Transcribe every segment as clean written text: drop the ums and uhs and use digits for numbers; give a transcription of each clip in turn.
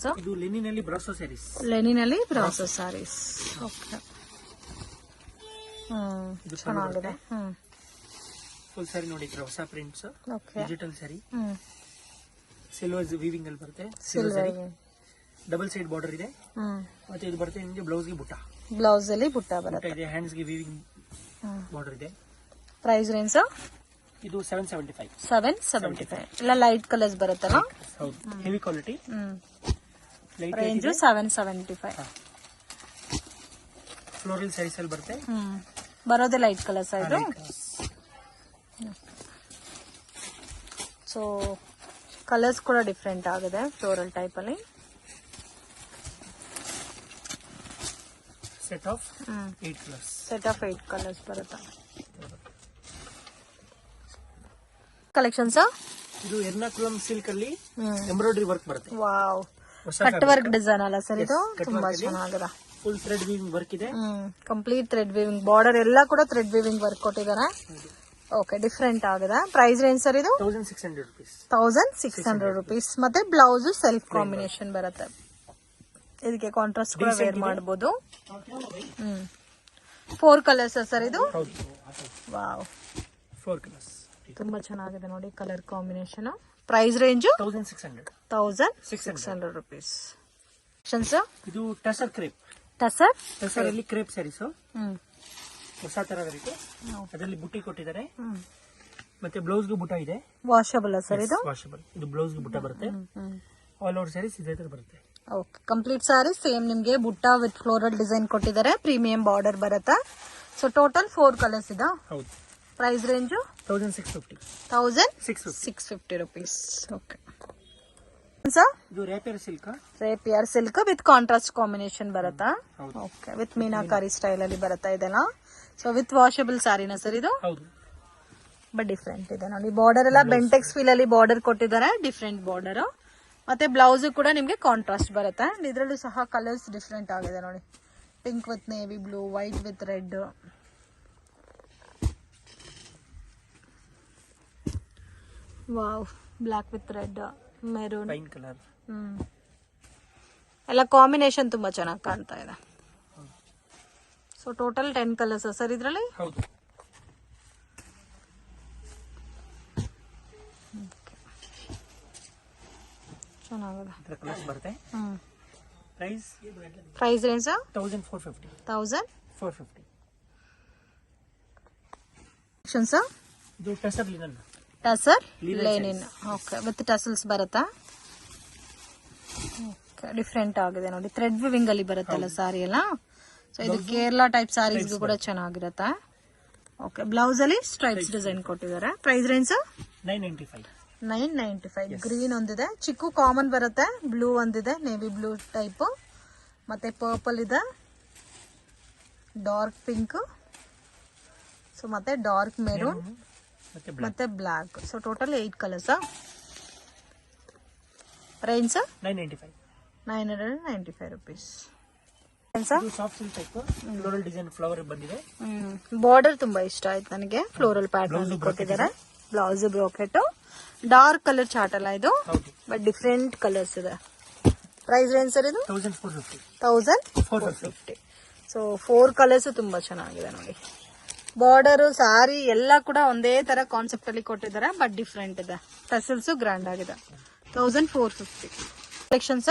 So ಇದು ಲೆನಿನಲ್ಲಿ Brasso sarees. ಲೆನಿನಲ್ಲಿ ಬ್ರಾಸೋ ಸ್ಯಾರೀಸ್. ಓಕೆ. ಇದು ಚೆನ್ನಾಗಿದೆ. ಫುಲ್ ಸ್ಯಾರಿ ನೋಡಿ, ಹೊಸ prints, okay. Digital sari, silver weaving ಅಲ್ಲಿ ಬರುತ್ತೆ. ಸಿಲ್ವರ್ ಡಬಲ್ ಸೈಡ್ ಬಾರ್ಡರ್ ಇದೆ. ಮತ್ತೆ ಇದು ಬರುತ್ತೆ ನಿಮಗೆ ಬ್ಲೌಸ್ ಗೆ ಬುಟ್ಟ. ಬ್ಲೌಸ್ ಅಲ್ಲಿ ಬುಟ್ಟ ಬರುತ್ತೆ. ಇದೆ, ಹ್ಯಾಂಡ್ಸ್ ಗೆ ವೀವಿಂಗ್ ಬಾರ್ಡರ್ ಇದೆ. ಪ್ರೈಸ್ ರೇಂಜ್ ಇದು 775. 775. ಎಲ್ಲ ಲೈಟ್ ಕಲರ್ಸ್ ಬರುತ್ತಲ್ಲ. ಹೌದು, heavy quality. Range 775. Floral sarees ಅಲ್ಲಿ ಬರುತ್ತೆ. ಬರೋದೇ ಲೈಟ್ ಕಲರ್ಸ್ ಇದು. ಸೊ ಕಲರ್ಸ್ ಕೂಡ ಡಿಫ್ರೆಂಟ್ ಆಗಿದೆ ಫ್ಲೋರಲ್ ಟೈಪ್ ಅಲ್ಲಿ. Set of 8 colours. Set of 8 colours ಬರುತ್ತೆ. ಕಲೆಕ್ಷನ್ಸ್ ಇದು ಎರ್ನಾಕುಲಂ ಸಿಲ್ಕ್ ಅಲ್ಲಿ ಎಂಬ್ರಾಯ್ಡರಿ ವರ್ಕ್ ಬರುತ್ತೆ. ವಾವ್, ಕಟ್ ವರ್ಕ್ ಡಿಸೈನ್ ಅಲ್ಲ ಸರ್ ಇದು? ತುಂಬಾ ಚೆನ್ನಾಗಿದೆ. ಫುಲ್ ಥ್ರೆಡ್ ವೀವಿಂಗ್ ವರ್ಕ್ ಇದೆ. ಕಂಪ್ಲೀಟ್ ಥ್ರೆಡ್ ವೀವಿಂಗ್, ಬಾರ್ಡರ್ ಎಲ್ಲ ಕೂಡ ಥ್ರೆಡ್ ವೀವಿಂಗ್ ವರ್ಕ್ ಕೊಟ್ಟಿದ್ದಾರೆ. ಓಕೆ, ಡಿಫ್ರೆಂಟ್ ಆಗಿದೆ. ಪ್ರೈಸ್ ರೇಂಜ್ ಸರ್ ಇದು 1600 rupees. 1600 rupees. ಮತ್ತೆ ಬ್ಲೌಸ್ ಸೆಲ್ಫ್ ಕಾಂಬಿನೇಷನ್ ಬರುತ್ತೆ. ಇದಕ್ಕೆ ಕಾಂಟ್ರಾಸ್ಟ್ ಕೂಡ ವೇರ್ ಮಾಡಬಹುದು. 4 ಕಲರ್ಸ್ ಸರ್ ಇದು? Wow, 4 colours. ತುಂಬಾ ಚೆನ್ನಾಗಿದೆ ನೋಡಿ colour combination. Price range 1600 rupees. ಇದು ಟಸರ್ ಕ್ರೇಪ್. ಟಸರ್ ಅಲ್ಲಿ ಕ್ರೇಪ್ ಸ್ಯಾರೀಸ್ ಹೊಸ ತರ ವೆರೈಟಿ. ಅದರಲ್ಲಿ ಬುಟ್ಟಿ ಕೊಟ್ಟಿದ್ದಾರೆ. ಮತ್ತೆ ಬ್ಲೌಸ್ ಗೆ ಬುಟ್ಟ ಇದೆ. ವಾಷಬಲ್ ಸರ್ ಇದು? ವಾಷಬಲ್. ಇದು ಬ್ಲೌಸ್ ಗೆ ಬುಟ್ಟ ಬರುತ್ತೆ. ಆಲ್ ಓವರ್ ಸ್ಯಾರೀಸ್ ಇದೇ ತರ ಬರುತ್ತೆ. ಓಕೆ, ಕಂಪ್ಲೀಟ್ ಸಾರಿ ಸೇಮ್ ನಿಮ್ಗೆ ಬುಟ್ಟ ವಿತ್ ಫ್ಲೋರಲ್ ಡಿಸೈನ್ ಕೊಟ್ಟಿದ್ದಾರೆ. ಪ್ರೀಮಿಯಂ ಬಾರ್ಡರ್ ಬರುತ್ತೆ. ಸೊ ಟೋಟಲ್ 4 ಕಲರ್ಸ್ ಇದೆ. ಹೌದು. Price range 1650. 1650 rupees. Okay sir, ಇದು rapier silk. Rapier silk with contrast combination ಬರುತ್ತಾ? ಓಕೆ, ವಿತ್ ಮೀನಾಕಾರಿ ಸ್ಟೈಲ್ ಅಲ್ಲಿ ಬರುತ್ತಾ ಇದೆಲ್ಲ. ಸೊ ವಿತ್ ವಾಷಬಲ್ ಸಾರಿನಾ ಸರ್ ಇದು? ಹೌದು. ಬಟ್ ಡಿಫ್ರೆಂಟ್ ಇದೆ ನೋಡಿ. ಬಾರ್ಡರ್ ಎಲ್ಲ ಬೆಂಟೆಕ್ಸ್ ಫೀಲ್ ಅಲ್ಲಿ ಬಾರ್ಡರ್ ಕೊಟ್ಟಿದ್ದಾರೆ. Different border. ಮತ್ತೆ ಬ್ಲೌಸ್ ಕೂಡ ನಿಮ್ಗೆ ಕಾಂಟ್ರಾಸ್ಟ್ ಬರುತ್ತೆ. ಇದರಲ್ಲೂ ಸಹ ಕಲರ್ಸ್ ಡಿಫ್ರೆಂಟ್ ಆಗಿದೆ ನೋಡಿ. Pink with navy blue, white with red. Wow, black with red, maroon, pine colour. ಎಲ್ಲ ಕಾಂಬಿನೇಷನ್ ತುಂಬಾ ಚೆನ್ನಾಗಿ ಕಾಣ್ತಾ ಇದೆ. ಸೊ ಟೋಟಲ್ 10 ಕಲರ್ಸ್ ಸರ್ ಇದರಲ್ಲಿ? ಹೌದು. ಚೆನ್ನಾಗಿದೆ. ಕಲರ್ಸ್ ಬರುತ್ತೆ. Price range 1450. 1450. ಇದು tussar linen. Tussar linen. Okay, with tassels ಬರುತ್ತಾ? ಓಕೆ, ಡಿಫ್ರೆಂಟ್ ಆಗಿದೆ ನೋಡಿ. ಥ್ರೆಡ್ ವಿವಿಂಗ್ ಅಲ್ಲಿ ಬರುತ್ತಲ್ಲ ಸಾರಿ ಎಲ್ಲ. ಸೊ ಇದು ಕೇರಳ ಟೈಪ್ ಸಾರೀಸ್ ಕೂಡ ಚೆನ್ನಾಗಿರುತ್ತೆ. ಓಕೆ, ಬ್ಲೌಸ್ ಅಲ್ಲಿ ಸ್ಟ್ರೈಪ್ಸ್ ಡಿಸೈನ್ ಕೊಟ್ಟಿದ್ದಾರೆ. Price range 995. ಗ್ರೀನ್ ಒಂದಿದೆ, ಚಿಕ್ಕು ಕಾಮನ್ ಬರುತ್ತೆ. ಬ್ಲೂ ಒಂದಿದೆ, ನೇವಿ ಬ್ಲೂ ಟೈಪ್. ಮತ್ತೆ ಪರ್ಪಲ್ ಇದೆ, ಡಾರ್ಕ್ ಪಿಂಕ್, ಸೊ ಮತ್ತೆ ಡಾರ್ಕ್ ಮೆರೂನ್ ಮತ್ತೆ black. So total 8 colours. Range 995 rupees. Border ತುಂಬಾ ಇಷ್ಟ ಆಯ್ತು ನನಗೆ. ಫ್ಲೋರಲ್ ಪ್ಯಾಟರ್ನ್ ಕೊಟ್ಟಿದ್ದಾರೆ. Blouse brocade, dark colour chart ಅಲ್ಲ ಇದು, ಬಟ್ ಡಿಫ್ರೆಂಟ್ ಕಲರ್ಸ್ ಇದೆ. ಪ್ರೈಸ್ ರೇಂಜ್ ಸರ್ ಇದು 1450. ಸೊ 4 ಕಲರ್ಸ್ ತುಂಬಾ ಚೆನ್ನಾಗಿದೆ ನೋಡಿ. ಬಾರ್ಡರ್ ಸಾರಿ ಎಲ್ಲ ಕೂಡ ಒಂದೇ ತರ ಕಾನ್ಸೆಪ್ಟ್ ಅಲ್ಲಿ ಕೊಟ್ಟಿದ್ದಾರೆ, ಬಟ್ ಡಿಫ್ರೆಂಟ್ ಇದೆ. ಟಸಲ್ಸ್ ಗ್ರ್ಯಾಂಡ್ ಆಗಿದೆ. 1450. ಕಲೆಕ್ಷನ್ಸ್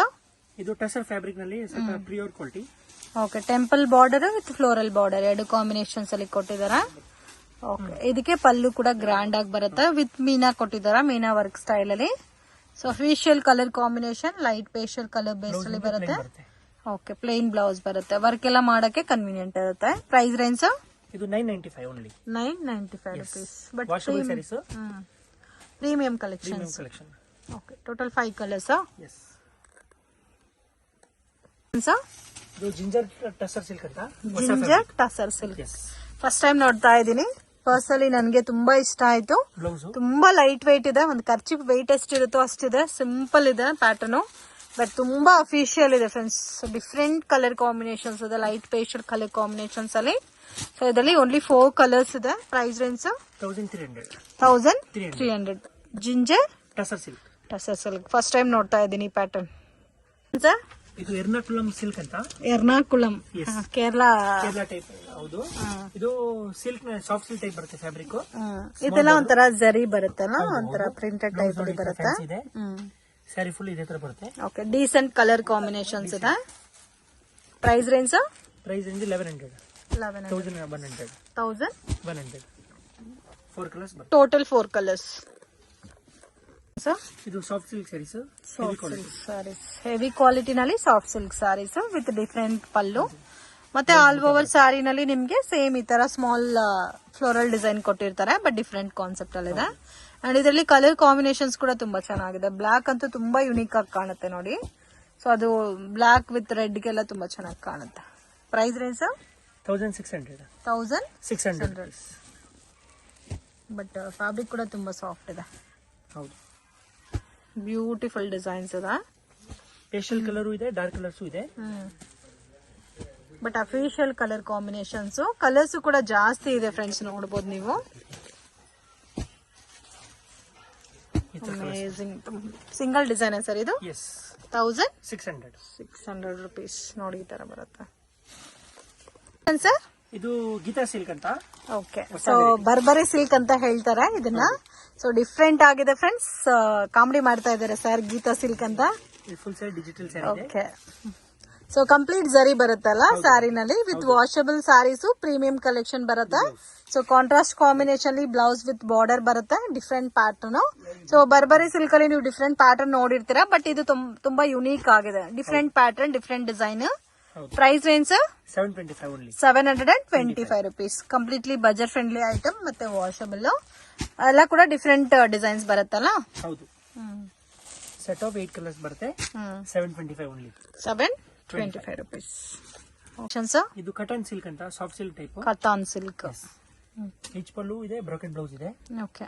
ಇದು ಟಸರ್ ಫ್ಯಾಬ್ರಿಕ್ ನಲ್ಲಿ pure quality. Okay, temple border with floral border 2 combinations ಅಲ್ಲಿ ಕೊಟ್ಟಿದ್ದಾರೆ. ಓಕೆ, ಇದಕ್ಕೆ ಪಲ್ಲು ಕೂಡ ಗ್ರ್ಯಾಂಡ್ ಆಗಿ ಬರುತ್ತೆ. ವಿತ್ ಮೀನಾ ಕೊಟ್ಟಿದ್ದಾರೆ, ಮೀನಾ ವರ್ಕ್ ಸ್ಟೈಲ್ ಅಲ್ಲಿ. So facial colour combination, light facial colour base ಅಲ್ಲಿ ಬರುತ್ತೆ. ಓಕೆ, ಪ್ಲೇನ್ ಬ್ಲೌಸ್ ಬರುತ್ತೆ. ವರ್ಕ್ ಎಲ್ಲ ಮಾಡಕ್ಕೆ ಕನ್ವೀನಿಯಂಟ್ ಇರುತ್ತೆ. ಪ್ರೈಸ್ ರೇಂಜ್ ಇದು 995 only. 995 rupees. But washable sarees, premium collection. Okay, total 5 colours. ಇದು ಜಿಂಜರ್ ಟಸರ್ ಸಿಲ್ಕ್ ಅಂತ. Ginger tussar silk first time ನೋಡ್ತಾ ಇದ್ದೀನಿ. ಪರ್ಸನಲಿ ನನಗೆ ತುಂಬಾ ಇಷ್ಟ ಆಯ್ತು. ತುಂಬಾ ಲೈಟ್ ವೆಯ್ಟ್ ಇದೆ. ಒಂದು ಕರ್ಚಿಪ್ ವೆಯ್ಟ್ ಎಷ್ಟಿರುತ್ತೋ ಅಷ್ಟಿದೆ. ಸಿಂಪಲ್ ಇದೆ ಪ್ಯಾಟರ್ನ್, ಬಟ್ ತುಂಬಾ ಅಫಿಷಿಯಲ್ ಇದೆ ಫ್ರೆಂಡ್ಸ್. ಡಿಫ್ರೆಂಟ್ ಕಲರ್ ಕಾಂಬಿನೇಷನ್ಸ್ ಇದೆ, ಲೈಟ್ ಪೇಸ್ಟಲ್ ಕಲರ್ ಕಾಂಬಿನೇಷನ್ಸ್ ಅಲ್ಲಿ. ಸೊ ಇದರಲ್ಲಿ ಓನ್ಲಿ 4 ಕಲರ್ಸ್ ಇದೆ. Price range 1300. Ginger tussar silk. First time ನೋಡ್ತಾ ಇದ್ದೀನಿ ಪ್ಯಾಟರ್ನ್. ಸರ್ ಇದು ಎರ್ನಾಕುಲಂ ಸಿಲ್ಕ್ ಅಂತ. ಎರ್ನಾಕುಲಂ Yes. ಕೇರಳ. ಕೇರಳ ಟೈಪ್. ಹೌದು. ಇದು ಸಿಲ್ಕ್ ಸಾಫ್ಟ್ ಸಿಲ್ಕ್ ಟೈಪ್ ಬರುತ್ತೆ ಫ್ಯಾಬ್ರಿಕ್. ಇದೆಲ್ಲ ಒಂಥರ ಜರಿ ಬರುತ್ತಲ್ಲ, ಒಂಥರ ಪ್ರಿಂಟೆಡ್ ಟೈಪ್ ಅಲ್ಲಿ ಬರುತ್ತೆ. ಇದೆ. ಸ್ಯಾರಿ ಫುಲ್ ಇದೇ ತರ ಬರುತ್ತೆ. ಓಕೆ, ಡೀಸೆಂಟ್ ಕಲರ್ ಕಾಂಬಿನೇಷನ್ಸ್ ಇದೆ. Price range price range 1100. 1100. 1100. 4 colours ಬರುತ್ತೆ. Total 4 colours. ಇದು soft silk sarees. Sarees heavy ಕ್ವಾಲಿಟಿನಲ್ಲಿ soft silk sarees with different pallu. ಮತ್ತೆ ಆಲ್ ಓವರ್ ಸಾರಿನಲ್ಲಿ ನಿಮ್ಗೆ ಸೇಮ್ ಈ ತರ ಸ್ಮಾಲ್ ಫ್ಲೋರಲ್ ಡಿಸೈನ್ ಕೊಟ್ಟಿರ್ತಾರೆ, ಬಟ್ ಡಿಫ್ರೆಂಟ್ ಕಾನ್ಸೆಪ್ಟ್ ಅಲ್ಲಿ ಇದೆ. ಅಂಡ್ ಇದರಲ್ಲಿ ಕಲರ್ ಕಾಂಬಿನೇಷನ್ಸ್ ಕೂಡ ತುಂಬಾ ಚೆನ್ನಾಗಿದೆ. ಬ್ಲಾಕ್ ಅಂತೂ ತುಂಬಾ ಯುನೀಕ್ ಆಗಿ ಕಾಣುತ್ತೆ ನೋಡಿ. ಸೊ ಅದು ಬ್ಲಾಕ್ ವಿತ್ ರೆಡ್ ಗೆಲ್ಲ ತುಂಬಾ ಚೆನ್ನಾಗಿ ಕಾಣುತ್ತೆ. Price range 1600. 1600. ಬಟ್ ಫ್ಯಾಬ್ರಿಕ್ ಕೂಡ ತುಂಬಾ ಸಾಫ್ಟ್ ಇದೆ. ಹೌದು. ಬ್ಯೂಟಿಫುಲ್ ಡಿಸೈನ್ಸ್ ಇದೆ. ಪೇಸ್ಟಲ್ ಕಲರ್ ಇದೆ, ಡಾರ್ಕ್ ಕಲರ್ಸ್ ಇದೆ. But official colour combinations, colours ಕೂಡ ಜಾಸ್ತಿ ಇದೆ ಫ್ರೆಂಡ್ಸ್, ನೋಡಬಹುದು ನೀವು. ಅಮೇಜಿಂಗ್. ಸಿಂಗಲ್ ಡಿಸೈನ್ ಸರ್ ಇದು. 1600 rupees. ನೋಡಿ ಈ ತರ ಬರುತ್ತೆ ಸರ್. ಇದು ಗೀತಾ ಸಿಲ್ಕ್ ಅಂತ. ಓಕೆ, ಸೊ ಬರ್ಬರಿ ಸಿಲ್ಕ್ ಅಂತ ಹೇಳ್ತಾರೆ ಇದನ್ನ. ಸೊ ಡಿಫ್ರೆಂಟ್ ಆಗಿದೆ ಫ್ರೆಂಡ್ಸ್. ಕಾಮಿಡಿ ಮಾಡ್ತಾ ಇದ್ದಾರೆ ಸರ್, ಗೀತಾ ಸಿಲ್ಕ್ ಅಂತ. ಫುಲ್ ಸ್ಯಾರಿ ಡಿಜಿಟಲ್ ಸ್ಯಾರಿ ಇದೆ. ಓಕೆ, ಸೊ ಕಂಪ್ಲೀಟ್ ಜರಿ ಬರುತ್ತಲ್ಲ ಸ್ಯಾರಿನಲ್ಲಿ, with washable sarees, premium collection ಬರುತ್ತೆ. So contrast combination blouse with border ಬರುತ್ತೆ, different pattern. So Burberry silk ಅಲ್ಲಿ ನೀವು ಡಿಫ್ರೆಂಟ್ ಪ್ಯಾಟರ್ನ್ ನೋಡಿರ್ತೀರಾ, ಬಟ್ ಇದು ತುಂಬಾ ಯುನೀಕ್ ಆಗಿದೆ. Different pattern, different design. Price range 725 rupees. Completely budget friendly item, ಮತ್ತೆ ವಾಷಬಲ್. ಎಲ್ಲ ಕೂಡ ಡಿಫ್ರೆಂಟ್ ಡಿಸೈನ್ಸ್ ಬರುತ್ತಲ್ಲ. ಹೌದು. ಸೆಟ್ ಆಫ್ 8 ಕಲರ್ಸ್ ಬರುತ್ತೆ. 725 only. 725 rupees. ಇದು ಕಟನ್ ಸಿಲ್ಕ್ ಅಂತ, soft silk type. Katan silk. Rich pallu ಇದೆ, ಬ್ರೋಕೆನ್ ಬ್ಲೌಸ್ ಇದೆ. Okay,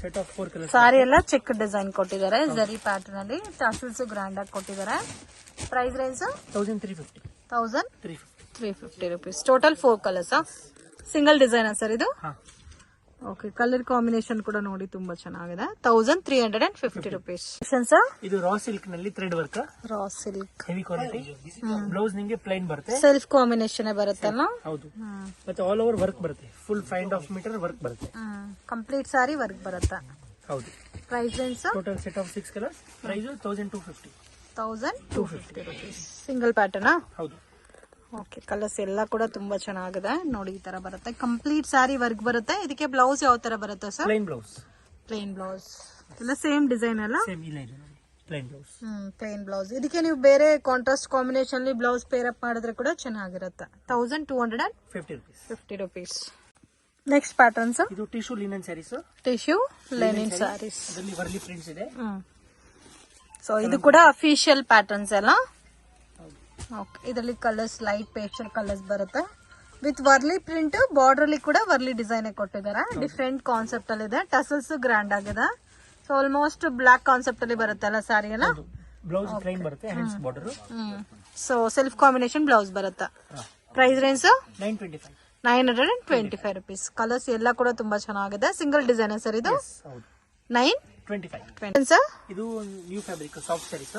set of 4 colours. Sari ಎಲ್ಲ ಚೆಕ್ ಡಿಸೈನ್ ಕೊಟ್ಟಿದ್ದಾರೆ, ಜರಿ ಪ್ಯಾಟರ್ನ್ ಅಲ್ಲಿ. ಟಸಲ್ಸ್ ಗ್ರ್ಯಾಂಡ್ ಆಗಿ ಕೊಟ್ಟಿದ್ದಾರೆ. Price range 1350 rupees. Total 4 colours. Single design sir ಇದು. ಓಕೆ, ಕಲರ್ ಕಾಂಬಿನೇಷನ್ ಕೂಡ ನೋಡಿ ತುಂಬಾ ಚೆನ್ನಾಗಿದೆ. 1350 rupees. ಸರ್ ಇದು ರಾ ಸಿಲ್ಕ್ ನಲ್ಲಿ thread work. Raw silk heavy quality. Blouse ನಿಮಗೆ ಪ್ಲೈನ್ ಬರುತ್ತೆ. ಸೆಲ್ಫ್ ಕಾಂಬಿನೇಷನ್ ಬರುತ್ತಲ್ಲ. ಹೌದು. ಮತ್ತೆ ಆಲ್ ಓವರ್ ವರ್ಕ್ ಬರುತ್ತೆ. ಫುಲ್ 5.5 ಮೀಟರ್ ವರ್ಕ್ ಬರುತ್ತೆ. ಕಂಪ್ಲೀಟ್ ಸಾರಿ ವರ್ಕ್ ಬರುತ್ತೆ. ಹೌದು. Price range total set of 6 colours. Price 1250. 1250 rupees. Single pattern. ಹೌದು. ಓಕೆ, ಕಲರ್ಸ್ ಎಲ್ಲ ಕೂಡ ತುಂಬಾ ಚೆನ್ನಾಗಿದೆ ನೋಡಿ. ಈ ತರ ಬರುತ್ತೆ, ಕಂಪ್ಲೀಟ್ ಸಾರಿ ವರ್ಕ್ ಬರುತ್ತೆ. ಇದಕ್ಕೆ ಬ್ಲೌಸ್ ಯಾವ ತರ ಬರುತ್ತೆ sir? Plain blouse. Plain blouse ಎಲ್ಲ ಸೇಮ್ ಡಿಸೈನ್ ಅಲ್ಲ? ಸೇಮ್ ಇಲ್ಲ ಇದೆ ನೋಡಿ, ಪ್ಲೇನ್ ಬ್ಲೌಸ್. Plain blouse. ಇದಕ್ಕೆ ನೀವು ಬೇರೆ ಕಾಂಟ್ರಾಸ್ಟ್ ಕಾಂಬಿನೇಷನ್ ಅಲ್ಲಿ ಬ್ಲೌಸ್ ಪೇರ್ ಅಪ್ ಮಾಡಿದ್ರೆ ಕೂಡ ಚೆನ್ನಾಗಿರುತ್ತೆ. 1250 rupees. Next patterns. ಇದು tissue linen sarees. Tissue linen sarees. ಇದರಲ್ಲಿ ವರ್ಲಿ ಪ್ರಿಂಟ್ಸ್ ಇದೆ. ಸೊ ಇದು ಕೂಡ ಅಫಿಷಿಯಲ್ ಪ್ಯಾಟರ್ನ್ಸ್ ಎಲ್ಲ. ಓಕೆ, ಇದರಲ್ಲಿ ಕಲರ್ಸ್ ಲೈಟ್ ಪೇಸ್ಟಲ್ ಕಲರ್ಸ್ ಬರುತ್ತೆ ವಿತ್ ವರ್ಲಿ ಪ್ರಿಂಟ್. ಬಾರ್ಡರ್ ಅಲ್ಲಿ ಕೂಡ ವರ್ಲಿ ಡಿಸೈನ್ ಕೊಟ್ಟಿದ್ದಾರೆ. ಡಿಫ್ರೆಂಟ್ ಕಾನ್ಸೆಪ್ಟ್ ಅಲ್ಲಿ ಇದೆ. ಟಸಲ್ಸ್ ಗ್ರ್ಯಾಂಡ್ ಆಗಿದೆ. ಸೊ ಆಲ್ಮೋಸ್ಟ್ ಬ್ಲಾಕ್ ಕಾನ್ಸೆಪ್ಟ್ ಅಲ್ಲಿ ಬರುತ್ತೆ ಅಲ್ಲ ಸಾರಿ ಎಲ್ಲ. ಬ್ಲೌಸ್ ಪ್ಲೈನ್ ಬರುತ್ತೆ, hands border. So self combination blouse ಬರುತ್ತೆ. Price range 925 rupees. ಕಲರ್ಸ್ ಎಲ್ಲ ಕೂಡ ತುಂಬಾ ಚೆನ್ನಾಗಿದೆ. ಸಿಂಗಲ್ ಡಿಸೈನ್ ಸರ್ ಇದು. 925 ಸರ್. ಇದು new fabric soft sarees.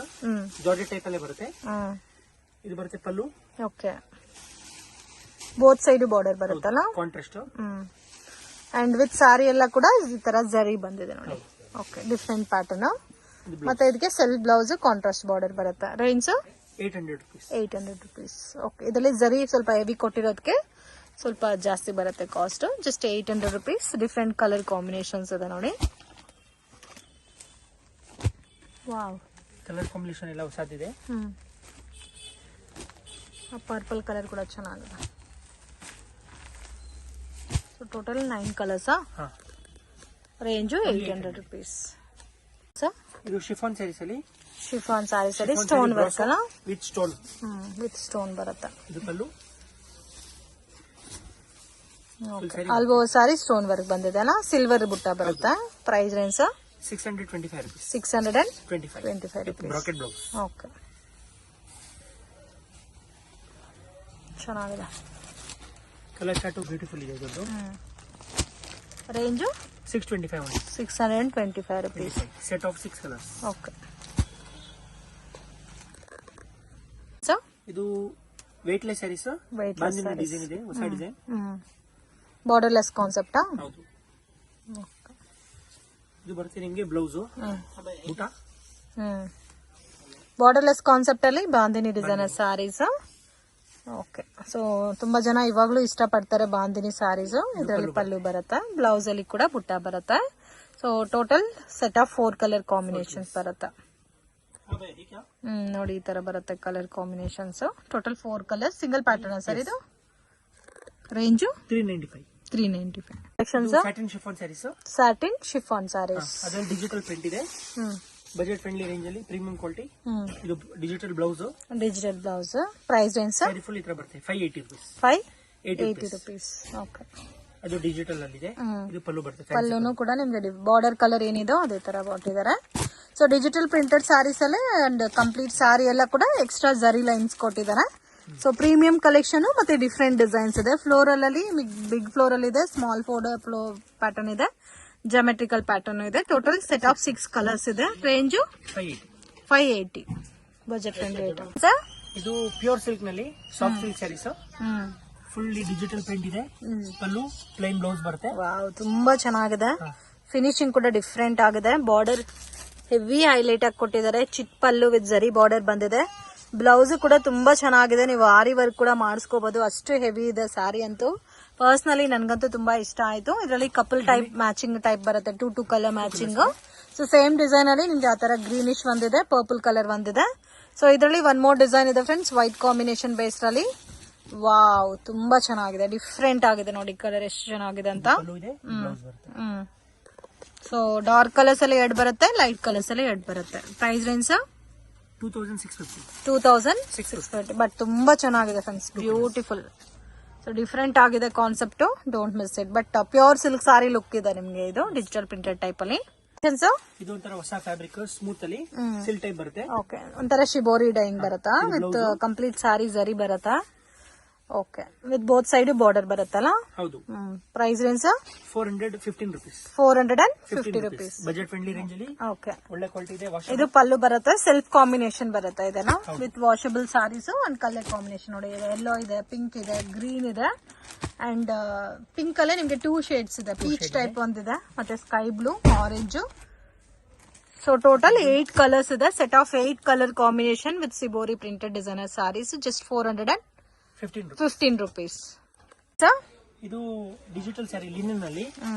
Georgette type ಅಲ್ಲಿ ಬರುತ್ತೆ. ಇದು ಬರುತ್ತೆ pallu. Okay, both side border ಬರುತ್ತಲ್ಲ, ಕಾಂಟ್ರಾಸ್ಟ್. ಅಂಡ್ ವಿತ್ ಸಾರಿ ಎಲ್ಲ ಕೂಡ ಈ ತರ ಜರಿ ಬಂದಿದೆ ನೋಡಿ. Okay, different pattern. ಮತ್ತೆ ಇದಕ್ಕೆ ಸೆಲ್ಫ್ ಬ್ಲೌಸ್, ಕಾಂಟ್ರಾಸ್ಟ್ ಬಾರ್ಡರ್ ಬರುತ್ತೆ. Range 800 rupees. ಓಕೆ, ಇದರಲ್ಲಿ ಜರಿ ಸ್ವಲ್ಪ ಹೆವಿ ಕೊಟ್ಟಿರೋದಕ್ಕೆ ಸ್ವಲ್ಪ ಜಾಸ್ತಿ ಬರುತ್ತೆ cost. Just 800 rupees. Different colour combinations ಇದೆ ನೋಡಿ. ವಾವ್, ಕಲರ್ ಕಾಂಬಿನೇಷನ್ ಎಲ್ಲ ಹೊಸದಿದೆ. ಪರ್ಪಲ್ ಕಲರ್ ಕೂಡ ಚೆನ್ನಾಗಿದೆ. So total 9 colours. Range 800 rupees. ಇದು ಶಿಫಾನ್ ಸ್ಯಾರೀಸ್ ಅಲ್ಲಿ. ಶಿಫಾನ್ ಸ್ಯಾರೀಸ್ ಅಲ್ಲಿ ಸ್ಟೋನ್ ವರ್ಕ್ ಅಲ್ಲ, ವಿತ್ ಸ್ಟೋನ್. ವಿತ್ ಸ್ಟೋನ್ ಬರುತ್ತೆ. ಇದು pallu. All over sari stone work ಬಂದಿದೆ ಅಲ್ಲ, ಸಿಲ್ವರ್ ಬುಟ್ಟ ಬರುತ್ತೆ. Price range 625 rupees. 625 rupees. Bracket blouse. Okay, ಚೆನ್ನಾಗಿದೆ. ಕಲರ್ ಚಾರ್ಟ್ ಬ್ಯೂಟಿಫುಲ್ ಇದೆ ಇದು. Range 625 625 rupees. Set of 6 colours. Okay, ಇದು weightless sarees, Weightless bandhani sarees. Design ಇದೆ, ಹೊಸ ಡಿಸೈನ್. ಬಾರ್ಡರ್ಲೆಸ್ ಕಾನ್ಸೆಪ್ಟಾ? ಹೌದು. ಇದು ಬರುತ್ತೆ ನಿಮ್ಗೆ ಬ್ಲೌಸ್ ಬುಟ್ಟ. ಬಾರ್ಡರ್ಲೆಸ್ ಕಾನ್ಸೆಪ್ಟ್ ಅಲ್ಲಿ bandhani designer sarees. Okay, so ತುಂಬಾ ಜನ ಇವಾಗ್ಲೂ ಇಷ್ಟಪಡ್ತಾರೆ ಬಾಂದಿನಿ ಸ್ಯಾರೀಸ್. ಇದರಲ್ಲಿ ಪಲ್ಲು ಬರುತ್ತೆ, ಬ್ಲೌಸ್ ಅಲ್ಲಿ ಕೂಡ ಬುಟ್ಟ ಬರುತ್ತೆ. So total set of 4 colour combinations ಬರುತ್ತೆ. ನೋಡಿ ಈ ತರ ಬರುತ್ತೆ colour combinations. Total 4 colour, single pattern sir. ಇದು range 395. Collections satin chiffon sarees. Satin chiffon sarees. ಅದರಲ್ಲಿ ಡಿಜಿಟಲ್ ಪ್ರಿಂಟ್ ಇದೆ, ಬಜೆಟ್ ಫ್ರೆಂಡ್ಲಿ ರೇಂಜ್ ಅಲ್ಲಿ ಪ್ರೀಮಿಯಂ ಕ್ವಾಲಿಟಿ. ಇದು digital blouse. Digital blouse. Price range sir? Sari full ಈ ತರ ಬರುತ್ತೆ 580 rupees. 580 rupees. ಓಕೆ, ಅದು digital ಅಲ್ಲಿ ಇದೆ. ಇದು ಪಲ್ಲು ಬರುತ್ತೆ. ಪಲ್ಲುನು ಕೂಡ ನಿಮ್ಗೆ ಬಾರ್ಡರ್ ಕಲರ್ ಏನಿದೆ ಅದೇ ತರ ಕೊಟ್ಟಿದ್ದಾರೆ. ಸೊ ಡಿಜಿಟಲ್ ಪ್ರಿಂಟೆಡ್ ಸ್ಯಾರೀಸ್ ಅಲ್ಲೇ ಅಂಡ್ ಕಂಪ್ಲೀಟ್ ಸ್ಯಾರಿ ಎಲ್ಲ ಕೂಡ ಎಕ್ಸ್ಟ್ರಾ ಜರಿ ಲೈನ್ಸ್ ಕೊಟ್ಟಿದ್ದಾರೆ. ಸೊ ಪ್ರೀಮಿಯಂ ಕಲೆಕ್ಷನ್ ಮತ್ತೆ ಡಿಫ್ರೆಂಟ್ ಡಿಸೈನ್ಸ್ ಇದೆ. ಫ್ಲೋರಲ್ ಅಲ್ಲಿ ಬಿಗ್ ಫ್ಲೋರಲ್ ಇದೆ, ಸ್ಮಾಲ್ ಪ್ಯಾಟರ್ನ್ ಇದೆ, ಜಾಮೆಟ್ರಿಕಲ್ ಪ್ಯಾಟರ್ನ್ ಇದೆ. ಟೋಟಲ್ ಸೆಟ್ ಆಫ್ 6 ಕಲರ್ಸ್ ಇದೆ. Range 580. Budget friendly item sir. ಇದು ಪ್ಯೂರ್ ಸಿಲ್ಕ್ ನಲ್ಲಿ soft silk sarees. Fully digital print ಇದೆ, ಪಲ್ಲು ಪ್ಲೈನ್ ಬ್ಲೌಸ್ ಬರುತ್ತೆ. ವಾವ್, ತುಂಬಾ ಚೆನ್ನಾಗಿದೆ. ಫಿನಿಶಿಂಗ್ ಕೂಡ ಡಿಫ್ರೆಂಟ್ ಆಗಿದೆ. ಬಾರ್ಡರ್ ಹೆವಿ ಹೈಲೈಟ್ ಆಗಿ ಕೊಟ್ಟಿದ್ದಾರೆ. ಚಿಟ್ ಪಲ್ಲು ವಿತ್ ಜರಿ ಬಾರ್ಡರ್ ಬಂದಿದೆ. ಬ್ಲೌಸ್ ಕೂಡ ತುಂಬಾ ಚೆನ್ನಾಗಿದೆ. ನೀವು ಆರಿ ವರ್ಕ್ ಕೂಡ ಮಾಡಿಸ್ಕೋಬಹುದು, ಅಷ್ಟು ಹೆವಿ ಇದೆ ಸ್ಯಾರಿ ಅಂತೂ. ಪರ್ಸನಲಿ ನನ್ಗಂತೂ ತುಂಬಾ ಇಷ್ಟ ಆಯ್ತು. ಇದರಲ್ಲಿ ಕಪಲ್ ಟೈಪ್ ಮ್ಯಾಚಿಂಗ್ ಟೈಪ್ ಬರುತ್ತೆ, 2 colour matching. So same design ಅಲ್ಲಿ ನಿಮ್ಗೆ ಆ ತರ ಗ್ರೀನಿಶ್ ಒಂದಿದೆ, ಪರ್ಪಲ್ ಕಲರ್ ಒಂದಿದೆ. ಸೊ ಇದರಲ್ಲಿ 1 more ಡಿಸೈನ್ ಇದೆ ಫ್ರೆಂಡ್ಸ್, ವೈಟ್ ಕಾಂಬಿನೇಷನ್ ಬೇಸ್ ಅಲ್ಲಿ. ವಾವ್, ತುಂಬಾ ಚೆನ್ನಾಗಿದೆ, ಡಿಫ್ರೆಂಟ್ ಆಗಿದೆ. ನೋಡಿ ಕಲರ್ ಎಷ್ಟು ಚೆನ್ನಾಗಿದೆ ಅಂತ. ಸೊ ಡಾರ್ಕ್ ಕಲರ್ಸ್ ಅಲ್ಲಿ 2 ಬರುತ್ತೆ, ಲೈಟ್ ಕಲರ್ಸ್ ಅಲ್ಲಿ 2 ಬರುತ್ತೆ. Price range 2650. ಬಟ್ ತುಂಬಾ ಚೆನ್ನಾಗಿದೆ ಫ್ರೆಂಡ್ಸ್, ಬ್ಯೂಟಿಫುಲ್. ಸೊ ಡಿಫ್ರೆಂಟ್ ಆಗಿದೆ concept, don't miss it. But pure silk sorry look ಇದೆ ನಿಮ್ಗೆ. ಇದು ಡಿಜಿಟಲ್ ಪ್ರಿಂಟೆಡ್ ಟೈಪ್ ಅಲ್ಲಿ. ಇದು ಒಂಥರ ಹೊಸ ಫ್ಯಾಬ್ರಿಕ್, ಸ್ಮೂತ್ ಅಲ್ಲಿ ಸಿಲ್ಕ್ ಟೈಪ್ ಬರುತ್ತೆ. ಓಕೆ, ಒಂಥರ ಶಿಬೋರಿ ಡೈಯಿಂಗ್ ಬರುತ್ತಾ ವಿತ್ ಕಂಪ್ಲೀಟ್ ಸಾರಿ ಜರಿ ಬರುತ್ತಾ? Okay, with both side border ಬರುತ್ತಲ್ಲ? ಹೌದು. Price range 415 rupees. 450 rupees. Budget friendly range ಅಲ್ಲಿ. ಓಕೆ, ಒಳ್ಳೆ ಕ್ವಾಲಿಟಿ ಇದೆ. ಇದು ಪಲ್ಲು ಬರುತ್ತೆ, ಸೆಲ್ಫ್ ಕಾಂಬಿನೇಷನ್ ಬರುತ್ತೆ ಇದೆಲ್ಲ, with washable sarees and colour combination. ನೋಡಿ, ಯೆಲ್ಲೋ ಇದೆ, ಪಿಂಕ್ ಇದೆ, ಗ್ರೀನ್ ಇದೆ, ಅಂಡ್ ಪಿಂಕ್ ಅಲ್ಲೇ ನಿಮ್ಗೆ 2 ಶೇಡ್ಸ್ ಇದೆ. ಪೀಚ್ ಟೈಪ್ ಒಂದಿದೆ, ಮತ್ತೆ sky blue, orange. So total 8 colours ಇದೆ. Set of 8 colour combination with shibori printed designer sarees. Just 415 rupees. ಇದು ಡಿಜಿಟಲ್ ಸ್ಯಾರಿ, ಲಿನನ್ ಅಲ್ಲಿ.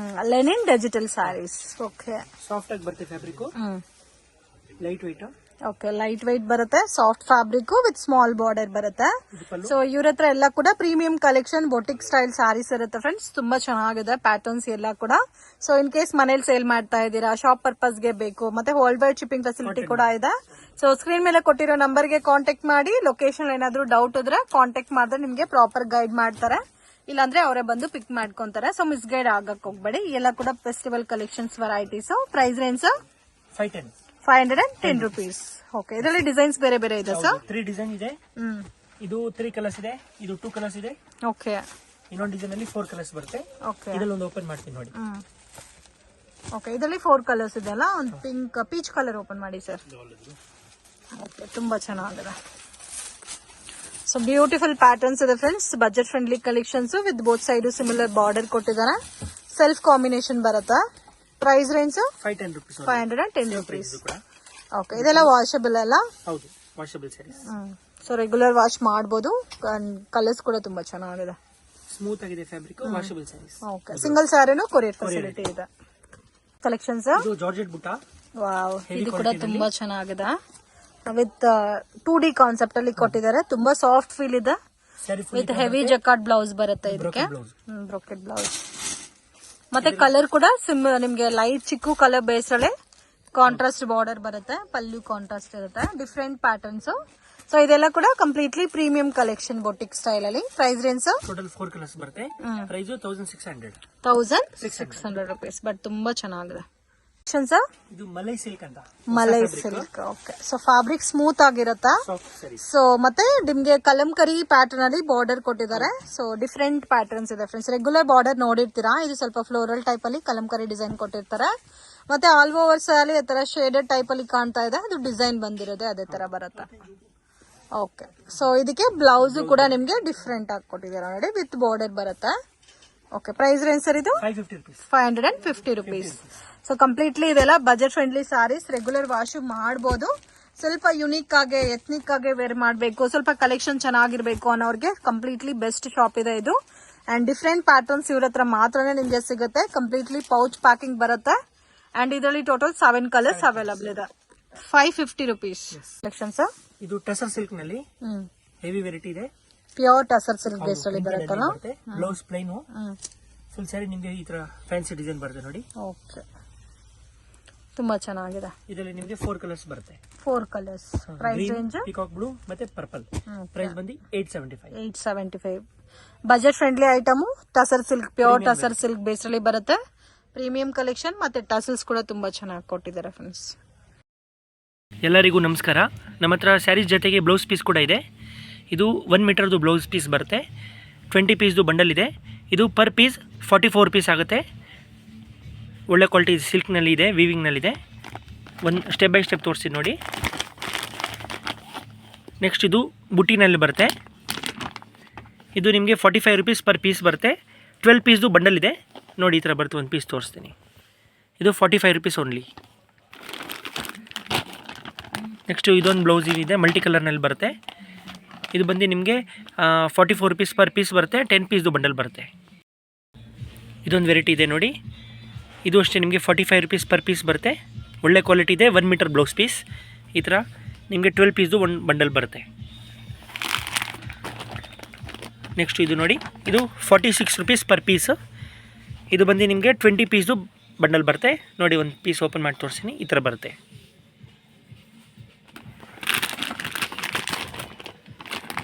Linen digital sarees. Okay, soft ಆಗಿ ಬರುತ್ತೆ fabric, light weight. Okay, light weight ಬರುತ್ತೆ, soft fabric with small border ಬರುತ್ತೆ. So ಇವ್ರ ಹತ್ರ ಎಲ್ಲ ಕೂಡ premium collection, boutique style sarees ಇರುತ್ತೆ ಫ್ರೆಂಡ್ಸ್. ತುಂಬಾ ಚೆನ್ನಾಗಿದೆ ಪ್ಯಾಟರ್ನ್ಸ್ ಎಲ್ಲ ಕೂಡ. ಸೊ ಇನ್ ಕೇಸ್ ಮನೇಲಿ ಸೇಲ್ ಮಾಡ್ತಾ ಇದ್ದೀರಾ, ಶಾಪ್ ಪರ್ಪಸ್ ಗೆ ಬೇಕು, ಮತ್ತೆ ವರ್ಲ್ಡ್ ವೈಡ್ ಶಿಪ್ಪಿಂಗ್ ಫೆಸಿಲಿಟಿ ಕೂಡ ಇದೆ. ಸೊ ಸ್ಕ್ರೀನ್ ಮೇಲೆ ಕೊಟ್ಟಿರೋ ನಂಬರ್ಗೆ ಕಾಂಟ್ಯಾಕ್ಟ್ ಮಾಡಿ. ಲೊಕೇಶನ್ ಏನಾದ್ರು ಡೌಟ್ ಇದ್ರೆ ಕಾಂಟ್ಯಾಕ್ಟ್ ಮಾಡಿದ್ರೆ ನಿಮ್ಗೆ ಪ್ರಾಪರ್ ಗೈಡ್ ಮಾಡ್ತಾರೆ, ಇಲ್ಲಾಂದ್ರೆ ಅವರೇ ಬಂದು ಪಿಕ್ ಮಾಡ್ಕೊಂತಾರೆ. ಸೊ ಮಿಸ್ ಗೈಡ್ ಆಗಕ್ ಹೋಗ್ಬೇಡಿ. ಎಲ್ಲ ಕೂಡ festival collections varieties. Price range 510 rupees. Okay, ಇದರಲ್ಲಿ ಡಿಸೈನ್ಸ್ ಬೇರೆ ಬೇರೆ ಇದೆ ಸರ್? 3 ಡಿಸೈನ್ ಇದೆ. ಇದು 3 ಕಲರ್ಸ್ ಇದೆ, ಇದು 2 ಕಲರ್ಸ್ ಇದೆ. ಓಕೆ, ಇನ್ನೊಂದು ಡಿಸೈನ್ ಅಲ್ಲಿ 4 ಕಲರ್ಸ್ ಬರುತ್ತೆ. ಓಕೆ, ಇದರಲ್ಲಿ ಒಂದು ಓಪನ್ ಮಾಡ್ತೀನಿ ನೋಡಿ. ಓಕೆ, ಇದರಲ್ಲಿ 4 ಕಲರ್ಸ್ ಇದೆ ಅಲ್ಲ. ಒಂದು ಪಿಂಕ್, ಪೀಚ್ ಕಲರ್ ಓಪನ್ ಮಾಡಿ ಸರ್. ಓಕೆ, ತುಂಬಾ ಚೆನ್ನಾಗಿದೆ. ಸೊ ಬ್ಯೂಟಿಫುಲ್ ಪ್ಯಾಟರ್ನ್ಸ್ ಇದೆ friends. Budget friendly collections with both side similar border ಕೊಟ್ಟಿದ್ದಾರೆ. ಸೆಲ್ಫ್ ಕಾಂಬಿನೇಷನ್ ಬರುತ್ತೆ. Price range 510 rupees. ಓಕೆ, ಇದೆಲ್ಲ ವಾಷಬಲ್ ಅಲ್ಲ? ಹೌದು, washable saris. So regular wash ಮಾಡಬಹುದು. ಕಲರ್ಸ್ ಕೂಡ ತುಂಬಾ ಚೆನ್ನಾಗಿದೆ, ಸ್ಮೂತ್ ಆಗಿದೆ fabric, washable saris. Okay, single ಸ್ಯಾರಿನೂ ಕೊರಿಯರ್ ಫೆಸಿಲಿಟಿ ಇದೆ. ಕಲೆಕ್ಷನ್ಸ್ ಇದು ಜಾರ್ಜೆಟ್ ಬುಟ್ಟ. ವಾವ್, ಇದು ಕೂಡ ತುಂಬಾ ಚೆನ್ನಾಗಿದೆ. ವಿತ್ 2D ಕಾನ್ಸೆಪ್ಟ್ ಅಲ್ಲಿ ಕೊಟ್ಟಿದ್ದಾರೆ. ತುಂಬಾ ಸಾಫ್ಟ್ ಫೀಲ್ ಇದೆ, ವಿತ್ ಹೆವಿ ಜಕಾರ್ಡ್ ಬ್ಲೌಸ್ ಬರುತ್ತೆ ಇದಕ್ಕೆ, ಬ್ರೋಕೆಡ್ ಬ್ಲೌಸ್. ಮತ್ತೆ ಕಲರ್ ಕೂಡ ನಿಮ್ಗೆ ಲೈಟ್ ಚಿಕ್ಕು ಕಲರ್ ಬೇಸ್ ಅಲ್ಲಿ ಕಾಂಟ್ರಾಸ್ಟ್ ಬಾರ್ಡರ್ ಬರುತ್ತೆ. ಪಲ್ಲು ಕಾಂಟ್ರಾಸ್ಟ್ ಇರುತ್ತೆ, ಡಿಫ್ರೆಂಟ್ ಪ್ಯಾಟರ್ನ್ಸ್. ಸೊ ಇದೆಲ್ಲ ಕೂಡ completely premium collection, boutique style ಅಲ್ಲಿ. ಪ್ರೈಸ್ ರೇಂಜ್ ಟೋಟಲ್ 4 ಕಲರ್ಸ್ ಬರುತ್ತೆ. Price 1600 rupees. ಬಟ್ ತುಂಬಾ ಚೆನ್ನಾಗಿದೆ. ಇದು ಮಲೈ ಸಿಲ್ಕ್ ಅಂತ. Malai silk. Okay, so fabric smooth ಆಗಿರುತ್ತಾ? ಸೊ ಮತ್ತೆ ನಿಮ್ಗೆ ಕಲಂಕರಿ ಪ್ಯಾಟರ್ನ್ ಅಲ್ಲಿ ಬಾರ್ಡರ್ ಕೊಟ್ಟಿದ್ದಾರೆ. ಸೊ ಡಿಫ್ರೆಂಟ್ ಪ್ಯಾಟರ್ನ್ಸ್ ಇದೆ ಫ್ರೆಂಡ್ಸ್. ರೆಗ್ಯುಲರ್ ಬಾರ್ಡರ್ ನೋಡಿರ್ತೀರಾ, ಇದು ಸ್ವಲ್ಪ ಫ್ಲೋರಲ್ ಟೈಪ್ ಅಲ್ಲಿ ಕಲಂಕರಿ ಡಿಸೈನ್ ಕೊಟ್ಟಿರ್ತಾರೆ. ಮತ್ತೆ ಆಲ್ ಓವರ್ ಸಾರಿ ಆ ತರ ಶೇಡೆಡ್ ಟೈಪ್ ಅಲ್ಲಿ ಕಾಣ್ತಾ ಇದೆ. ಅದು ಡಿಸೈನ್ ಬಂದಿರೋದೆ ಅದೇ ತರ ಬರುತ್ತೆ. ಓಕೆ. ಸೊ ಇದಕ್ಕೆ ಬ್ಲೌಸ್ ಕೂಡ ನಿಮ್ಗೆ ಡಿಫ್ರೆಂಟ್ ಆಗಿ ಕೊಟ್ಟಿದ್ದಾರೆ ನೋಡಿ, ವಿತ್ ಬಾರ್ಡರ್ ಬರುತ್ತೆ. ಓಕೆ, ಪ್ರೈಸ್ ರೇಂಜ್ ಸರ್ ಇದು 550 rupees. 550 rupees. ಸೊ ಕಂಪ್ಲೀಟ್ಲಿ ಇದೆಲ್ಲ budget friendly sarees, regular wash ಮಾಡ್ಬೋದು. ಸ್ವಲ್ಪ ಯುನೀಕ್ ಆಗಿ ಎತ್ನಿಕ್ ಆಗಿ ವೇರ್ ಮಾಡಬೇಕು, ಸ್ವಲ್ಪ ಕಲೆಕ್ಷನ್ ಚೆನ್ನಾಗಿರ್ಬೇಕು ಅನ್ನೋರ್ಗೆ ಕಂಪ್ಲೀಟ್ಲಿ ಬೆಸ್ಟ್ ಶಾಪ್ ಇದೆ ಇದು. ಅಂಡ್ ಡಿಫ್ರೆಂಟ್ ಪ್ಯಾಟರ್ನ್ಸ್ ಇವ್ರ ಹತ್ರ ಮಾತ್ರನೇ ನಿಮ್ಗೆ ಸಿಗುತ್ತೆ. ಕಂಪ್ಲೀಟ್ಲಿ ಪೌಚ್ ಪ್ಯಾಕಿಂಗ್ ಬರುತ್ತೆ. ಅಂಡ್ ಇದರಲ್ಲಿ ಟೋಟಲ್ 7 ಕಲರ್ಸ್ ಅವೈಲಬಲ್ ಇದೆ. 550 rupees ಕಲೆಕ್ಷನ್ ಸರ್. ಇದು ಟಸರ್ ಸಿಲ್ಕ್ ನಲ್ಲಿ ಹೆವಿ ವೆರೈಟಿ ಇದೆ. ಪ್ಯೂರ್ ಟಸರ್ ಸಿಲ್ಕ್ ಬೇಸ್ ಅಲ್ಲಿ ಬರುತ್ತಲ್ಲ. ಬ್ಲೌಸ್ ಪ್ಲೈನ್, ಫುಲ್ ಸ್ಯಾರಿ ನಿಮ್ಗೆ ಈ ತರ ಫ್ಯಾನ್ಸಿ ಡಿಸೈನ್ ಬರುತ್ತೆ ನೋಡಿ. ಓಕೆ, ತುಂಬಾ ಚೆನ್ನಾಗಿದೆ. ಇದರಲ್ಲಿ ನಿಮ್ಗೆ 4 ಕಲರ್ಸ್ ಬರುತ್ತೆ. 4 colours. Price range peacock blue ಮತ್ತೆ ಪರ್ಪಲ್. ಪ್ರೈಸ್ ಬಂದು 875. 875. Budget friendly item, tussar silk, pure tussar silk base ಅಲ್ಲಿ ಬರುತ್ತೆ. ಪ್ರೀಮಿಯಂ ಕಲೆಕ್ಷನ್ ಮತ್ತೆ ಟಸಲ್ಸ್ ಕೂಡ ತುಂಬಾ ಚೆನ್ನಾಗಿ ಕೊಟ್ಟಿದ್ದಾರೆ ಫ್ರೆಂಡ್ಸ್. ಎಲ್ಲರಿಗೂ ನಮಸ್ಕಾರ. ನಮ್ಮ ಹತ್ರ ಸ್ಯಾರೀಸ್ ಜೊತೆಗೆ ಬ್ಲೌಸ್ ಪೀಸ್ ಕೂಡ ಇದೆ. ಇದು 1 ಮೀಟರ್ದು ಬ್ಲೌಸ್ ಪೀಸ್ ಬರುತ್ತೆ. 20 ಪೀಸ್ದು ಬಂಡಲ್ ಇದೆ. ಇದು ಪರ್ ಪೀಸ್ 44 rupees ಆಗುತ್ತೆ. ಒಳ್ಳೆ ಕ್ವಾಲಿಟಿ ಸಿಲ್ಕ್ನಲ್ಲಿ ಇದೆ, ವೀವಿಂಗ್ನಲ್ಲಿದೆ. ಒಂದು ಸ್ಟೆಪ್ ಬೈ ಸ್ಟೆಪ್ ತೋರಿಸ್ತೀನಿ ನೋಡಿ. ನೆಕ್ಸ್ಟ್ ಇದು ಬುಟ್ಟಿನಲ್ಲಿ ಬರುತ್ತೆ. ಇದು ನಿಮಗೆ 45 rupees ಪರ್ ಪೀಸ್ ಬರುತ್ತೆ. 12 ಪೀಸ್ದು ಬಂಡಲ್ ಇದೆ ನೋಡಿ, ಈ ಥರ ಬರುತ್ತೆ. ಒಂದು ಪೀಸ್ ತೋರಿಸ್ತೀನಿ. ಇದು 45 rupees ಓನ್ಲಿ. ನೆಕ್ಸ್ಟು ಇದೊಂದು ಬ್ಲೌಸ್ ಇದೆ, ಮಲ್ಟಿ ಕಲರ್ನಲ್ಲಿ ಬರುತ್ತೆ. ಇದು ಬಂದು ನಿಮಗೆ 44 rupees ಪರ್ ಪೀಸ್ ಬರುತ್ತೆ. 10 ಪೀಸ್ದು ಬಂಡಲ್ ಬರುತ್ತೆ. ಇದೊಂದು ವೆರೈಟಿ ಇದೆ ನೋಡಿ. ಇದು ಅಷ್ಟೇ ನಿಮಗೆ 45 rupees ಪರ್ ಪೀಸ್ ಬರುತ್ತೆ. ಒಳ್ಳೆ ಕ್ವಾಲಿಟಿ ಇದೆ. 1 ಮೀಟರ್ ಬ್ಲೌಸ್ ಪೀಸ್. ಈ ಥರ ನಿಮಗೆ 12 ಪೀಸ್ದು ಒಂದು ಬಂಡಲ್ ಬರುತ್ತೆ. ನೆಕ್ಸ್ಟ್ ಇದು ನೋಡಿ, ಇದು 46 rupees ಪರ್ ಪೀಸ್. ಇದು ಬಂದು ನಿಮಗೆ 20 ಪೀಸ್ದು ಬಂಡಲ್ ಬರುತ್ತೆ ನೋಡಿ. ಒಂದು ಪೀಸ್ ಓಪನ್ ಮಾಡಿ ತೋರಿಸ್ತೀನಿ. ಈ ಥರ ಬರುತ್ತೆ.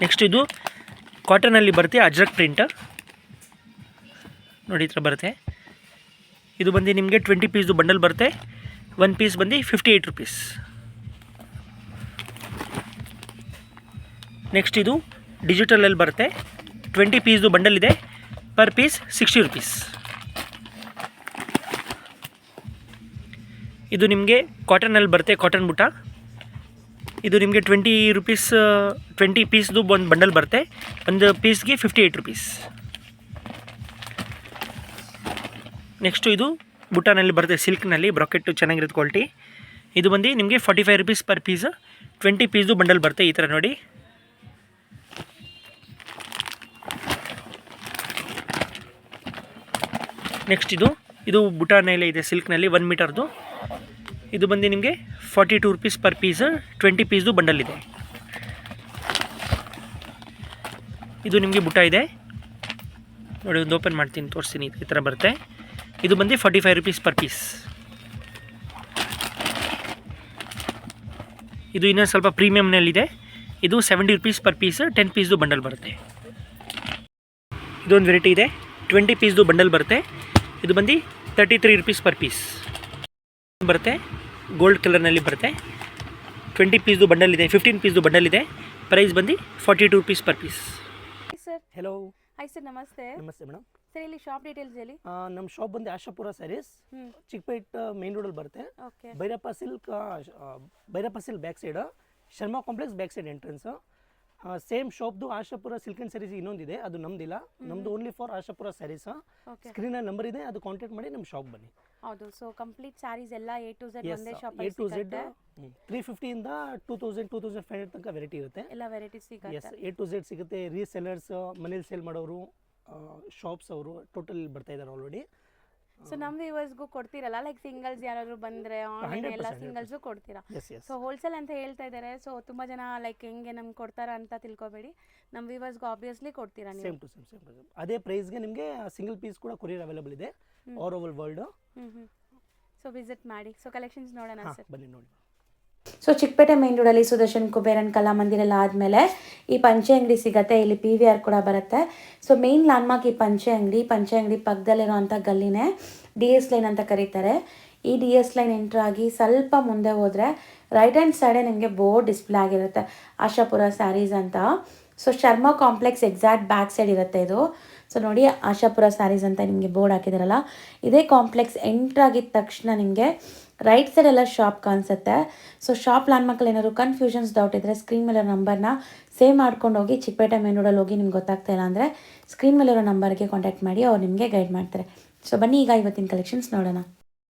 ನೆಕ್ಸ್ಟ್ ಇದು ಕಾಟನಲ್ಲಿ ಬರುತ್ತೆ, ಅಜ್ರಕ್ ಪ್ರಿಂಟ್ ನೋಡಿ, ಈ ಥರ ಬರುತ್ತೆ. ಇದು ಬಂದು ನಿಮಗೆ 20 ಪೀಸ್ದು ಬಂಡಲ್ ಬರುತ್ತೆ. 1 ಪೀಸ್ ಬಂದು 58 rupees. ನೆಕ್ಸ್ಟ್ ಇದು ಡಿಜಿಟಲಲ್ಲಿ ಬರುತ್ತೆ. 20 ಪೀಸ್ದು ಬಂಡಲ್ ಇದೆ. Per piece 60 rupees. ಇದು ನಿಮಗೆ ಕಾಟನಲ್ಲಿ ಬರುತ್ತೆ, ಕಾಟನ್ ಬುಟ್ಟ. ಇದು ನಿಮಗೆ 20 rupees 20 ಪೀಸ್ದು ಒಂದು ಬಂಡಲ್ ಬರುತ್ತೆ. ಒಂದು ಪೀಸ್ಗೆ 58 rupees. ನೆಕ್ಸ್ಟು ಇದು ಬುಟ್ಟಾನಲ್ಲಿ ಬರುತ್ತೆ, ಸಿಲ್ಕ್ನಲ್ಲಿ ಬ್ರಾಕೆಟ್ ಚೆನ್ನಾಗಿರುತ್ತೆ ಕ್ವಾಲಿಟಿ. ಇದು ಬಂದು ನಿಮಗೆ 45 rupees ಪರ್ ಪೀಸ್. 20 ಪೀಸ್ದು ಬಂಡಲ್ ಬರುತ್ತೆ ಈ ಥರ ನೋಡಿ. ನೆಕ್ಸ್ಟ್ ಇದು ಬುಟ್ಟಾನಲ್ಲೇ ಇದೆ, ಸಿಲ್ಕ್ನಲ್ಲಿ 1 ಮೀಟರ್ದು. ಇದು ಬಂದು ನಿಮಗೆ 42 rupees ಪರ್ ಪೀಸ್. 20 ಪೀಸ್ದು ಬಂಡಲ್ ಇದೆ. ಇದು ನಿಮಗೆ ಬುಟ್ಟ ಇದೆ ನೋಡಿ. ಒಂದು ಓಪನ್ ಮಾಡ್ತೀನಿ, ತೋರಿಸ್ತೀನಿ. ಈ ಥರ ಬರುತ್ತೆ. ಇದು ಬಂದು 45 rupees ಪರ್ ಪೀಸ್. ಇದು ಇನ್ನೂ ಸ್ವಲ್ಪ ಪ್ರೀಮಿಯಮ್ನಲ್ಲಿದೆ. ಇದು 70 rupees ಪರ್ ಪೀಸ್. 10 ಪೀಸ್ದು ಬಂಡಲ್ ಬರುತ್ತೆ. ಇದೊಂದು ವೆರೈಟಿ ಇದೆ, 20 ಪೀಸ್ದು ಬಂಡಲ್ ಬರುತ್ತೆ. ಇದು ಬಂದು 33 rupees ಪರ್ ಪೀಸ್ ಬರುತ್ತೆ. ಗೋಲ್ಡ್ ಕಲರ್ನಲ್ಲಿ ಬರುತ್ತೆ. 20 ಪೀಸ್ದು ಬಂಡಲ್ ಇದೆ. 15 ಪೀಸ್ದು ಬಂಡಲ್ ಇದೆ. ಪ್ರೈಸ್ ಬಂದು 42 rupees per piece. Sir hello. Hi sir, ನಮಸ್ತೆ. ನಮಸ್ತೆ ಮೇಡಮ್. ಸರ್ ಇಲ್ಲಿ ಶಾಪ್ ಡೀಟೇಲ್ಸ್ ಹೇಳಿ. ನಮ್ಮ ಶಾಪ್ ಬಂದು ಆಶಾಪುರ ಸ್ಯಾರೀಸ್, ಚಿಕ್ಕಪೇಟ್ ಮೇನ್ ರೋಡಲ್ಲಿ ಬರುತ್ತೆ. Okay. Bhairappa silk back side, Sharma complex back side entrance. Same ಶಾಪ್ದು ಆಶಾಪುರ ಸಿಲ್ಕ್ ಆ್ಯಂಡ್ ಸ್ಯಾರೀಸ್ ಇನ್ನೊಂದಿದೆ, ಅದು ನಮ್ದಿಲ್ಲ. ನಮ್ದು ಓನ್ಲಿ ಫಾರ್ ಆಶಾಪುರ ಸ್ಯಾರೀಸ್. ಸ್ಕ್ರೀನಲ್ಲಿ ನಂಬರ್ ಇದೆ, ಅದು ಕಾಂಟ್ಯಾಕ್ಟ್ ಮಾಡಿ ನಮ್ಮ ಶಾಪ್ ಬನ್ನಿ. ಹೌದು. ಸೊ ಕಂಪ್ಲೀಟ್ ಸ್ಯಾರೀಸ್ ಎಲ್ಲ A to Z ಒಂದೇ ಶಾಪ್ A to Z 350 ಇಂದ 2000 2500 ತನಕ ವೆರೈಟಿ ಇರುತ್ತೆ. ಎಲ್ಲ ವೆರೈಟೀಸ್ ಸಿಗುತ್ತೆ. A to Z ಸಿಗುತ್ತೆ. ರೀಸೆಲ್ಲರ್ಸ್, ಮನೇಲಿ ಸೇಲ್ ಮಾಡೋರು, ಶಾಪ್ಸ್ ಅವರು ಟೋಟಲ್ ಬರ್ತಾ ಇದ್ದಾರೆ ಆಲ್ರೆಡಿ. ಸೊ ನಮ್ಮ ವ್ಯೂವರ್ಸ್ಗೂ ಕೊಡ್ತೀರಲ್ಲ, ಲೈಕ್ ಸಿಂಗಲ್ಸ್ ಯಾರಾದರೂ ಬಂದರೆ ಆನ್ಲೈನ್ ಎಲ್ಲ ಸಿಂಗಲ್ಸು ಕೊಡ್ತೀರಾ? ಸೊ ಹೋಲ್ಸೇಲ್ ಅಂತ ಹೇಳ್ತಾ ಇದ್ದಾರೆ. ಸೊ ತುಂಬ ಜನ ಲೈಕ್ ಹೆಂಗೆ ನಮ್ಗೆ ಕೊಡ್ತಾರ ಅಂತ ತಿಳ್ಕೊಬೇಡಿ. ನಮ್ಮ ವ್ಯೂವರ್ಸ್ಗೂ ಆಬ್ವಿಯಸ್ಲಿ ಕೊಡ್ತೀರಾ ನೀವು? ಸೇಮ್ ಟು ಸೇಮ್ ಅದೇ ಪ್ರೈಸ್ಗೆ ನಿಮಗೆ ಸಿಂಗಲ್ ಪೀಸ್ ಕೂಡ ಕೊರಿಯರ್ ಅವೈಲೇಬಲ್ ಇದೆ all over world. So visit ಮಾಡಿ. ಸೊ ಕಲೆಕ್ಷನ್ಸ್ ನೋಡೋಣ ಸರ್, ಬನ್ನಿ ನೋಡಿ. ಸೊ ಚಿಕ್ಕಪೇಟೆ ಮೇನ್ ರೋಡಲ್ಲಿ ಸುದರ್ಶನ್ ಕುಬೇರನ್ ಕಲಾಮಂದಿರ ಎಲ್ಲ ಆದಮೇಲೆ ಈ ಪಂಚೆ ಅಂಗಡಿ ಸಿಗುತ್ತೆ. ಇಲ್ಲಿ PVR ಕೂಡ ಬರುತ್ತೆ. ಸೊ ಮೇನ್ ಲ್ಯಾಂಡ್ಮಾರ್ಕ್ ಈ ಪಂಚೆ ಅಂಗಡಿ ಪಕ್ಕದಲ್ಲಿರುವಂಥ ಗಲ್ಲಿನೇ DS ಲೈನ್ ಅಂತ ಕರೀತಾರೆ. ಈ DS ಲೈನ್ ಎಂಟ್ರ್ ಆಗಿ ಸ್ವಲ್ಪ ಮುಂದೆ ಹೋದರೆ ರೈಟ್ ಹ್ಯಾಂಡ್ ಸೈಡೇ ನಿಮಗೆ ಬೋರ್ಡ್ ಡಿಸ್ಪ್ಲೇ ಆಗಿರುತ್ತೆ, ಆಶಾಪುರ ಸ್ಯಾರೀಸ್ ಅಂತ. So Sharma complex exact back side ಇರುತ್ತೆ ಇದು. ಸೊ ನೋಡಿ, ಆಶಾಪುರ ಸ್ಯಾರೀಸ್ ಅಂತ ನಿಮಗೆ ಬೋರ್ಡ್ ಹಾಕಿದಾರಲ್ಲ, ಇದೇ ಕಾಂಪ್ಲೆಕ್ಸ್ ಎಂಟ್ರ್ ಆಗಿದ ತಕ್ಷಣ ನಿಮಗೆ ರೈಟ್ ಸೈಡ್ ಎಲ್ಲ ಶಾಪ್ ಕಾಣಿಸುತ್ತೆ. ಸೊ ಶಾಪ್ ಲ್ಯಾಂಡ್ಮಾರ್ಕಲ್ಲಿ ಏನಾದ್ರು ಕನ್ಫ್ಯೂಷನ್ಸ್ ಡೌಟ್ ಇದ್ದರೆ ಸ್ಕ್ರೀನ್ ಮೇಲೆ ನಂಬರ್ನ ಸೇವ್ ಮಾಡ್ಕೊಂಡು ಹೋಗಿ. ಚಿಕ್ಕಪೇಟೆ ಮೇನ್ ರೋಡಲ್ಲಿ ಹೋಗಿ ನಿಮ್ಗೆ ಗೊತ್ತಾಗ್ತಾ ಇಲ್ಲ ಅಂದರೆ ಸ್ಕ್ರೀನ್ ಮೇಲಿರೋ ನಂಬರ್ಗೆ ಕಾಂಟ್ಯಾಕ್ಟ್ ಮಾಡಿ, ಅವ್ರು ನಿಮಗೆ ಗೈಡ್ ಮಾಡ್ತಾರೆ. ಸೊ ಬನ್ನಿ ಈಗ ಇವತ್ತಿನ ಕಲೆಕ್ಷನ್ಸ್ ನೋಡೋಣ.